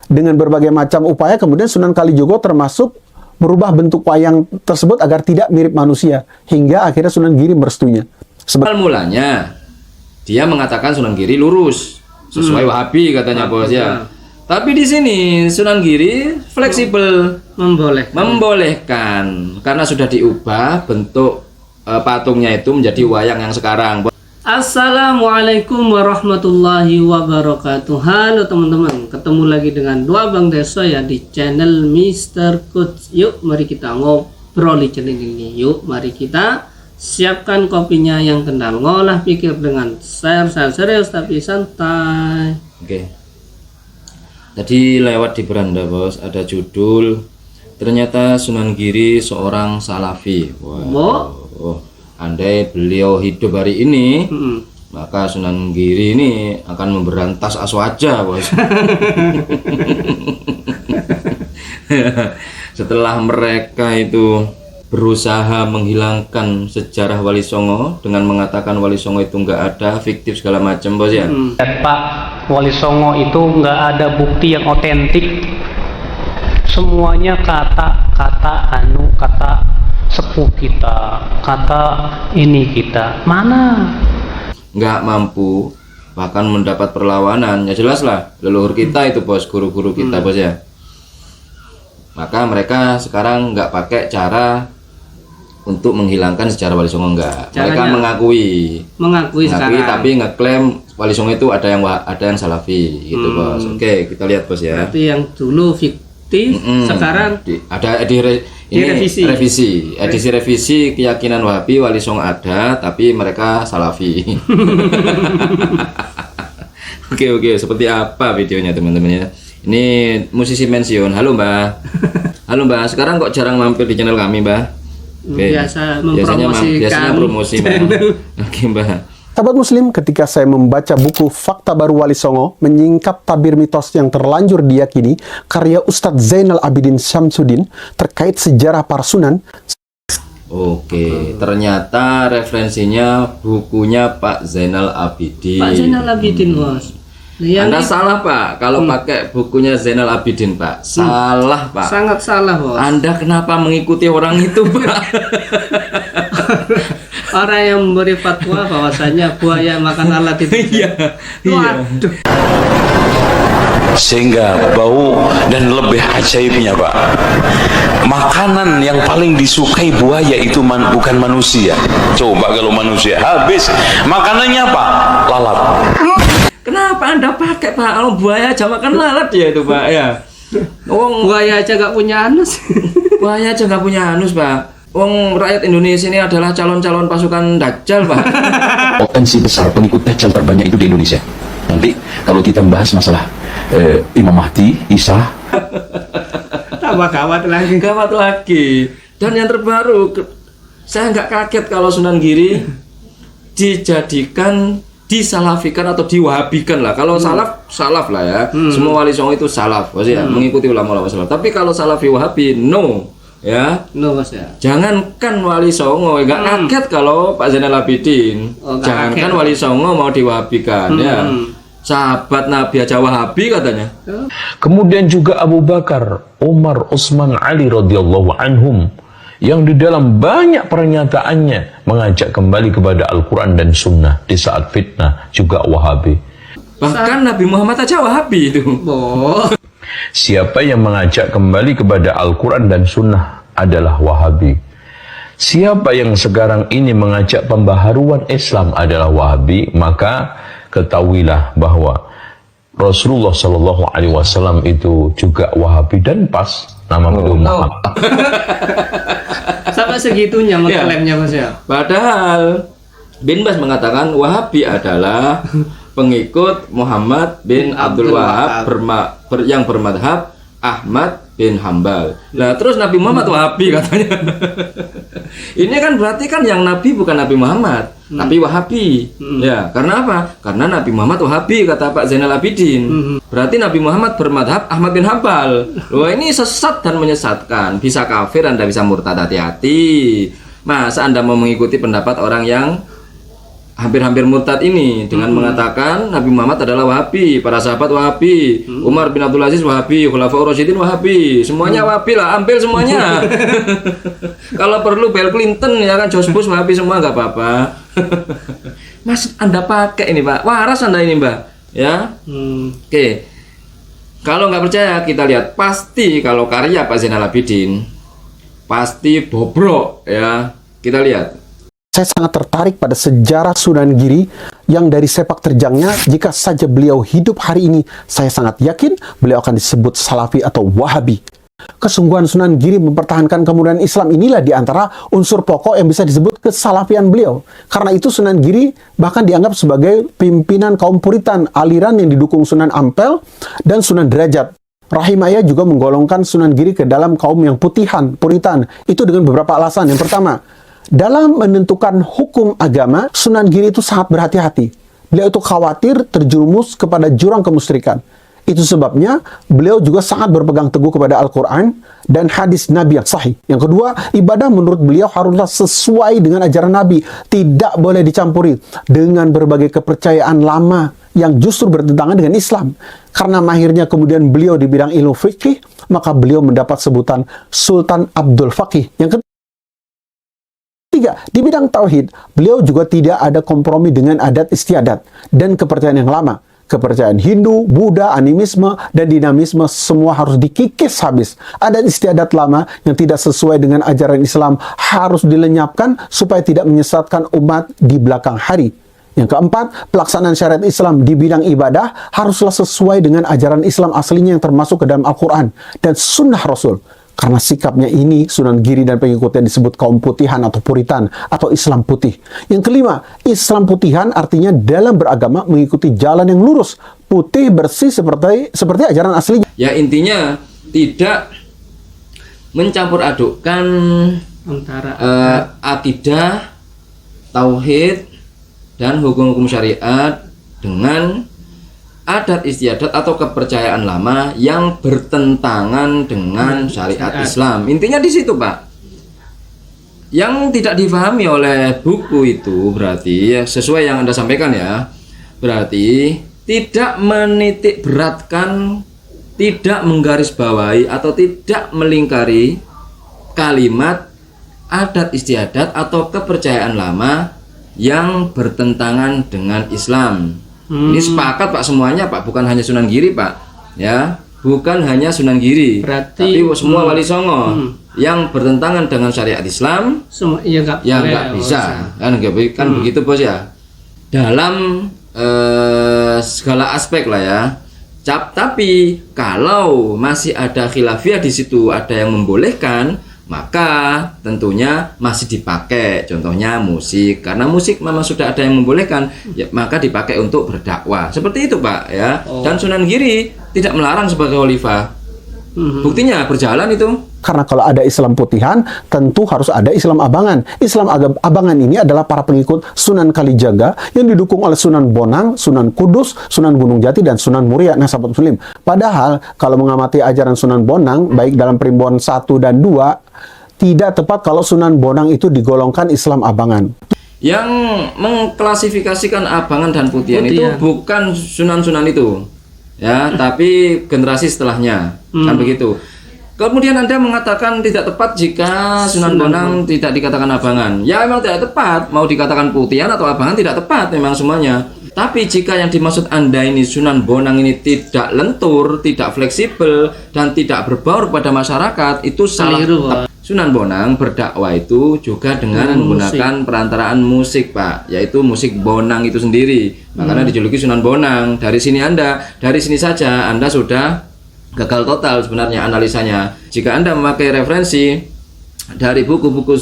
dengan berbagai macam upaya, kemudian Sunan Kalijogo termasuk merubah bentuk wayang tersebut agar tidak mirip manusia, hingga akhirnya Sunan Giri merestuinya. Awal mulanya dia mengatakan Sunan Giri lurus sesuai Wahabi katanya bos ya. Tapi di sini Sunan Giri fleksibel, membolehkan karena sudah diubah bentuk patungnya itu menjadi wayang yang sekarang. Assalamualaikum warahmatullahi wabarakatuh. Halo teman-teman, ketemu lagi dengan dua Bang Deso ya di channel Mr. Coach. Yuk mari kita ngobrol di channel ini. Yuk mari kita siapkan kopinya yang kental, ngolah pikir dengan share serius tapi santai. Oke. Tadi lewat di beranda bos, ada judul ternyata Sunan Giri seorang salafi. Wow. Andai beliau hidup hari ini, maka Sunan Giri ini akan memberantas aswaja bos. Setelah mereka itu berusaha menghilangkan sejarah Wali Songo dengan mengatakan Wali Songo itu nggak ada, fiktif segala macam bos ya. Pak, Wali Songo itu nggak ada bukti yang otentik. Semuanya kata sepuh kita, kata ini kita, mana? Nggak mampu, bahkan mendapat perlawanan. Ya jelas lah, leluhur kita itu bos, guru-guru kita bos ya. Maka mereka sekarang nggak pakai cara untuk menghilangkan sejarah Wali Songo, enggak. Mereka mengakui sekarang, tapi ngeklaim Wali Songo itu ada yang salafi gitu bos. Oke, kita lihat bos ya. Tapi yang dulu fiktif, sekarang ada revisi edisi revisi keyakinan Wahabi Wali Songo ada, tapi mereka salafi. Oke, seperti apa videonya teman-teman ya. Ini musisi pensiun. Halo mbak. Halo mbak, sekarang kok jarang mampir di channel kami mbak? Biasanya promosi mbak. Oke mbak. Sahabat Muslim, ketika saya membaca buku Fakta Baru Wali Songo, menyingkap tabir mitos yang terlanjur diyakini, karya Ustadz Zainal Abidin Syamsuddin terkait sejarah para sunan. Oke, ternyata referensinya bukunya Pak Zainal Abidin. Pak Zainal Abidin bos. Anda salah pak, kalau pakai bukunya Zainal Abidin pak, salah pak. Sangat salah bos. Anda kenapa mengikuti orang itu pak? Orang yang memberi fatwa bahwasanya buaya makan alat itu. Iya. Waduh. Sehingga bau dan lebih ajaibnya pak, makanan yang paling disukai buaya itu bukan manusia. Coba kalau manusia habis makanannya apa? Lalat. Kenapa Anda pakai pak? Kalau buaya aja makan lalat ya itu pak ya. Buaya aja gak punya anus. Buaya aja gak punya anus pak. Wong rakyat Indonesia ini adalah calon-calon pasukan Dajjal pak. Potensi besar pengikut Dajjal terbanyak itu di Indonesia. Nanti kalau kita membahas masalah Imam Mahdi, Isa, tambah gawat lagi. Dan yang terbaru, saya nggak kaget kalau Sunan Giri disalafikan atau diwahabikan lah. Kalau salaf lah ya. Semua Wali Songo itu salaf, ya, mengikuti ulama-ulama salaf. Tapi kalau salafi Wahabi, no. Ya, bos ya. Jangankan Wali Songo, nggak kaget kalau Pak Zainal Abidin. Jangankan Wali Songo mau diwahabikan ya. Sahabat Nabi aja Wahabi katanya. kemudian juga Abu Bakar, Umar, Utsman, Ali radhiyallahu anhum, yang di dalam banyak pernyataannya mengajak kembali kepada Al-Quran dan Sunnah di saat fitnah juga Wahabi. Bahkan Nabi Muhammad aja Wahabi itu. Siapa yang mengajak kembali kepada Al-Quran dan Sunnah adalah Wahabi. Siapa yang sekarang ini mengajak pembaharuan Islam adalah Wahabi, maka ketahuilah bahwa Rasulullah Shallallahu Alaihi Wasallam itu juga Wahabi dan pas nama beliau Muhammad. Sampai segitunya mengklaimnya mas ya. Padahal Bin Bas mengatakan Wahabi adalah pengikut Muhammad bin Abdul Wahab yang bermadhab Ahmad bin Hambal. Nah terus Nabi Muhammad Wahabi katanya. Ini kan berarti kan yang Nabi bukan Nabi Muhammad, tapi Wahabi. Ya, karena apa? Karena Nabi Muhammad Wahabi kata Pak Zainal Abidin. Berarti Nabi Muhammad bermadhab Ahmad bin Hambal. Wah ini sesat dan menyesatkan. Bisa kafir, Anda bisa murtad, hati-hati. Masa Anda mau mengikuti pendapat orang yang hampir-hampir murtad ini dengan mengatakan Nabi Muhammad adalah Wahabi, para sahabat Wahabi, Umar bin Abdul Aziz Wahabi, Khulafaur Rasyidin Wahabi, semuanya Wahabi lah, ambil semuanya. Kalau perlu Bill Clinton ya kan, George Bush Wahabi semua nggak apa-apa. Mas, Anda pakai ini Pak, waras Anda ini Mbak, ya. Oke. Kalau nggak percaya kita lihat, pasti kalau karya Pak Zainal Abidin pasti bobrok ya. Kita lihat. Saya sangat tertarik pada sejarah Sunan Giri yang dari sepak terjangnya, jika saja beliau hidup hari ini, saya sangat yakin beliau akan disebut Salafi atau Wahabi. Kesungguhan Sunan Giri mempertahankan kemuliaan Islam inilah di antara unsur pokok yang bisa disebut kesalafian beliau. Karena itu Sunan Giri bahkan dianggap sebagai pimpinan kaum Puritan, aliran yang didukung Sunan Ampel dan Sunan Derajat. Rahimahnya juga menggolongkan Sunan Giri ke dalam kaum yang putihan, Puritan. Itu dengan beberapa alasan. Yang pertama, dalam menentukan hukum agama, Sunan Giri itu sangat berhati-hati. Beliau itu khawatir terjerumus kepada jurang kemusyrikan. Itu sebabnya beliau juga sangat berpegang teguh kepada Al-Quran dan hadis Nabi yang sahih. Yang kedua, ibadah menurut beliau haruslah sesuai dengan ajaran Nabi. Tidak boleh dicampuri dengan berbagai kepercayaan lama yang justru bertentangan dengan Islam. Karena mahirnya kemudian beliau di bidang ilmu fikih, maka beliau mendapat sebutan Sultan Abdul Faqih. Yang ketiga, di bidang tauhid, beliau juga tidak ada kompromi dengan adat istiadat dan kepercayaan yang lama. Kepercayaan Hindu, Buddha, animisme, dan dinamisme semua harus dikikis habis. Adat istiadat lama yang tidak sesuai dengan ajaran Islam harus dilenyapkan supaya tidak menyesatkan umat di belakang hari. Yang keempat, pelaksanaan syariat Islam di bidang ibadah haruslah sesuai dengan ajaran Islam aslinya yang termasuk ke dalam Al-Quran dan Sunnah Rasul. Karena sikapnya ini, Sunan Giri dan pengikutnya disebut kaum putihan atau Puritan atau Islam putih. Yang kelima, Islam putihan artinya dalam beragama mengikuti jalan yang lurus, putih, bersih seperti ajaran aslinya. Ya intinya tidak mencampur adukkan Antara akidah, tauhid, dan hukum-hukum syariat dengan adat istiadat atau kepercayaan lama yang bertentangan dengan syariat Islam. Intinya di situ, Pak. Yang tidak difahami oleh buku itu berarti ya, sesuai yang Anda sampaikan ya, berarti tidak menitik beratkan, tidak menggarisbawahi atau tidak melingkari kalimat adat istiadat atau kepercayaan lama yang bertentangan dengan Islam. Ini sepakat Pak semuanya Pak, bukan hanya Sunan Giri Pak, ya, bukan hanya Sunan Giri, Berarti, tapi semua Wali Songo yang bertentangan dengan syariat Islam, semua ya nggak ya boleh, nggak bisa, kan begitu bos ya. Dalam segala aspek lah ya. Tapi kalau masih ada khilafiyah di situ, ada yang membolehkan, maka tentunya masih dipakai, contohnya musik, karena musik memang sudah ada yang membolehkan, ya, maka dipakai untuk berdakwah, seperti itu Pak ya. Dan Sunan Giri tidak melarang sebagai khalifah, buktinya berjalan itu. Karena kalau ada Islam putihan, tentu harus ada Islam abangan. Islam abangan ini adalah para pengikut Sunan Kalijaga yang didukung oleh Sunan Bonang, Sunan Kudus, Sunan Gunung Jati, dan Sunan Muria. Nah, sahabat muslim, padahal kalau mengamati ajaran Sunan Bonang, baik dalam Primbon 1 dan 2, tidak tepat kalau Sunan Bonang itu digolongkan Islam abangan. Yang mengklasifikasikan abangan dan putihan itu bukan sunan-sunan itu, ya, tapi generasi setelahnya, kan begitu. Kemudian Anda mengatakan tidak tepat jika Sunan Bonang tidak dikatakan abangan. Ya memang tidak tepat, mau dikatakan putihan atau abangan tidak tepat memang semuanya. Tapi jika yang dimaksud Anda ini Sunan Bonang ini tidak lentur, tidak fleksibel, dan tidak berbaur pada masyarakat, itu salah. Sunan Bonang berdakwah itu juga dengan menggunakan perantaraan musik Pak, yaitu musik Bonang itu sendiri. Makanya dijuluki Sunan Bonang. Dari sini saja Anda sudah gagal total sebenarnya analisanya. Jika Anda memakai referensi dari buku-buku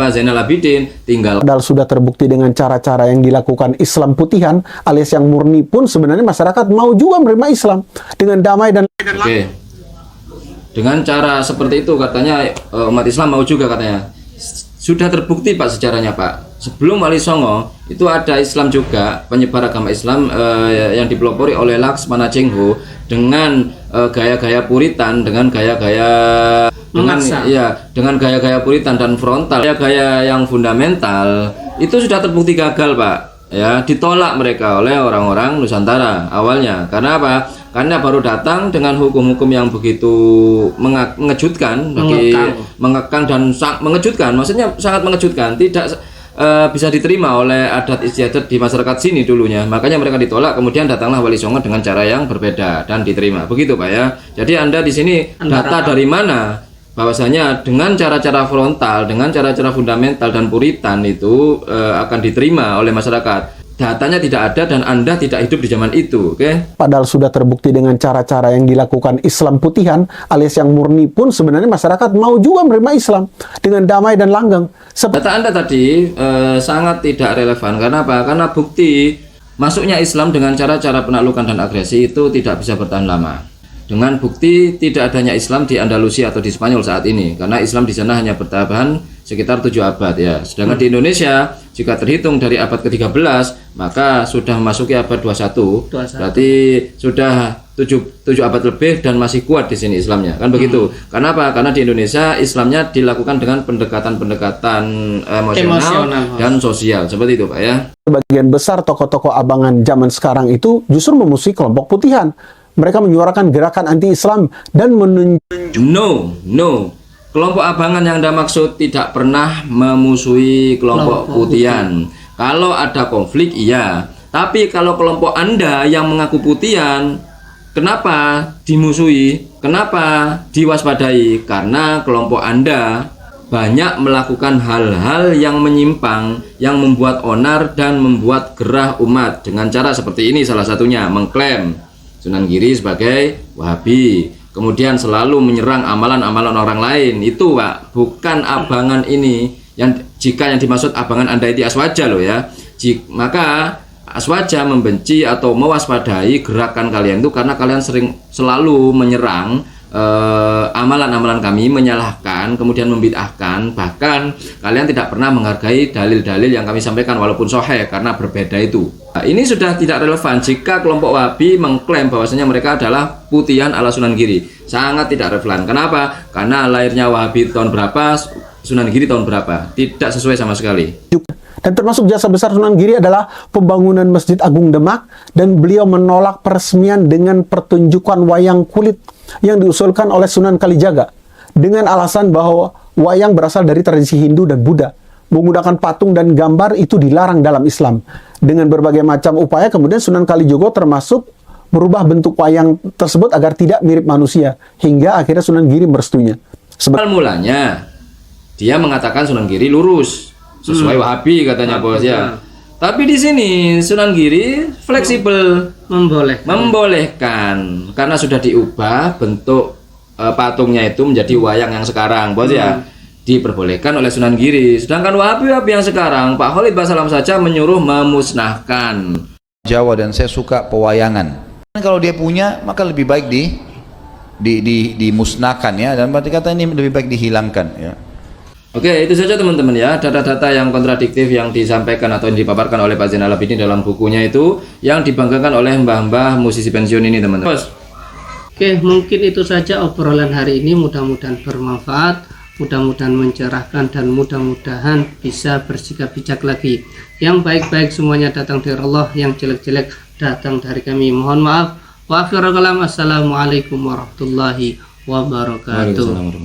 Zainal Abidin, tinggal. Padahal sudah terbukti dengan cara-cara yang dilakukan Islam putihan alias yang murni pun sebenarnya masyarakat mau juga menerima Islam dengan damai dan. Oke. Dengan cara seperti itu katanya umat Islam mau juga katanya. Sudah terbukti Pak sejarahnya Pak. Sebelum Wali Songo itu ada Islam juga, penyebar agama Islam yang dipelopori oleh Laksmana Cheng Ho dengan gaya-gaya Puritan, dengan gaya-gaya dengan gaya-gaya Puritan dan frontal, gaya-gaya yang fundamental, itu sudah terbukti gagal Pak. ya ditolak mereka oleh orang-orang Nusantara awalnya. Karena apa? Karena baru datang dengan hukum-hukum yang begitu mengejutkan, mengekang dan mengejutkan. Maksudnya sangat mengejutkan, tidak bisa diterima oleh adat istiadat di masyarakat sini dulunya. Makanya mereka ditolak, kemudian datanglah Wali Songo dengan cara yang berbeda dan diterima. Begitu Pak ya. Jadi Anda di sini data dari mana? Bahwasanya dengan cara-cara frontal, dengan cara-cara fundamental dan puritan itu akan diterima oleh masyarakat. Datanya tidak ada dan Anda tidak hidup di zaman itu, oke? Padahal sudah terbukti dengan cara-cara yang dilakukan Islam putihan alias yang murni pun sebenarnya masyarakat mau juga menerima Islam dengan damai dan langgeng. Data Anda tadi sangat tidak relevan. Karena apa? Karena bukti masuknya Islam dengan cara-cara penaklukan dan agresi itu tidak bisa bertahan lama. Dengan bukti tidak adanya Islam di Andalusia atau di Spanyol saat ini, karena Islam di sana hanya bertahan sekitar 7 abad ya. Sedangkan di Indonesia jika terhitung dari abad ke-13 maka sudah memasuki abad 21. Berarti sudah 7 abad lebih dan masih kuat di sini Islamnya. Kan begitu. Karena apa? Karena di Indonesia Islamnya dilakukan dengan pendekatan-pendekatan emosional dan sosial. Seperti itu Pak ya. Sebagian besar tokoh-tokoh abangan zaman sekarang itu justru memusuhi kelompok putihan. Mereka menyuarakan gerakan anti-Islam dan No. Kelompok abangan yang Anda maksud tidak pernah memusuhi kelompok putihan. Kalau ada konflik, iya. Tapi kalau kelompok Anda yang mengaku putihan, kenapa dimusuhi? Kenapa diwaspadai? Karena kelompok Anda banyak melakukan hal-hal yang menyimpang, yang membuat onar dan membuat gerah umat. Dengan cara seperti ini salah satunya, mengklaim Sunan Giri sebagai Wahabi, kemudian selalu menyerang amalan-amalan orang lain. Itu Pak, bukan abangan ini. Jika yang dimaksud abangan Anda itu Aswaja loh ya, maka Aswaja membenci atau mewaspadai gerakan kalian itu karena kalian selalu menyerang amalan-amalan kami, menyalahkan, kemudian membid'ahkan. Bahkan kalian tidak pernah menghargai dalil-dalil yang kami sampaikan walaupun sahih, karena berbeda itu. Nah, ini sudah tidak relevan jika kelompok Wahabi mengklaim bahwasanya mereka adalah putihan ala Sunan Giri. Sangat tidak relevan. Kenapa? Karena lahirnya Wahabi tahun berapa, Sunan Giri tahun berapa? Tidak sesuai sama sekali. Dan termasuk jasa besar Sunan Giri adalah pembangunan Masjid Agung Demak, dan beliau menolak peresmian dengan pertunjukan wayang kulit yang diusulkan oleh Sunan Kalijaga dengan alasan bahwa wayang berasal dari tradisi Hindu dan Buddha. Menggunakan patung dan gambar itu dilarang dalam Islam. Dengan berbagai macam upaya kemudian Sunan Kalijogo termasuk merubah bentuk wayang tersebut agar tidak mirip manusia, hingga akhirnya Sunan Giri merestuinya. Mulanya dia mengatakan Sunan Giri lurus sesuai Wahabi katanya bos ya. Tapi di sini Sunan Giri fleksibel, membolehkan karena sudah diubah bentuk patungnya itu menjadi wayang yang sekarang bos ya. Diperbolehkan oleh Sunan Giri. Sedangkan Wahabi yang sekarang Pak Khalid Basalam saja menyuruh memusnahkan. Jawa, dan saya suka pewayangan. Kalau dia punya maka lebih baik dimusnahkan ya, dan berarti kata ini lebih baik dihilangkan ya. Oke, itu saja teman-teman ya, data-data yang kontradiktif yang disampaikan atau yang dipaparkan oleh Pak Zainal Abidin dalam bukunya itu, yang dibanggakan oleh mbah-mbah musisi pensiun ini teman-teman. Oke, mungkin itu saja obrolan hari ini. Mudah-mudahan bermanfaat, mudah-mudahan mencerahkan, dan mudah-mudahan bisa bersikap bijak lagi. Yang baik-baik semuanya datang dari Allah, yang jelek-jelek datang dari kami. Mohon maaf. Wa akhirul kalam, assalamualaikum warahmatullahi wabarakatuh.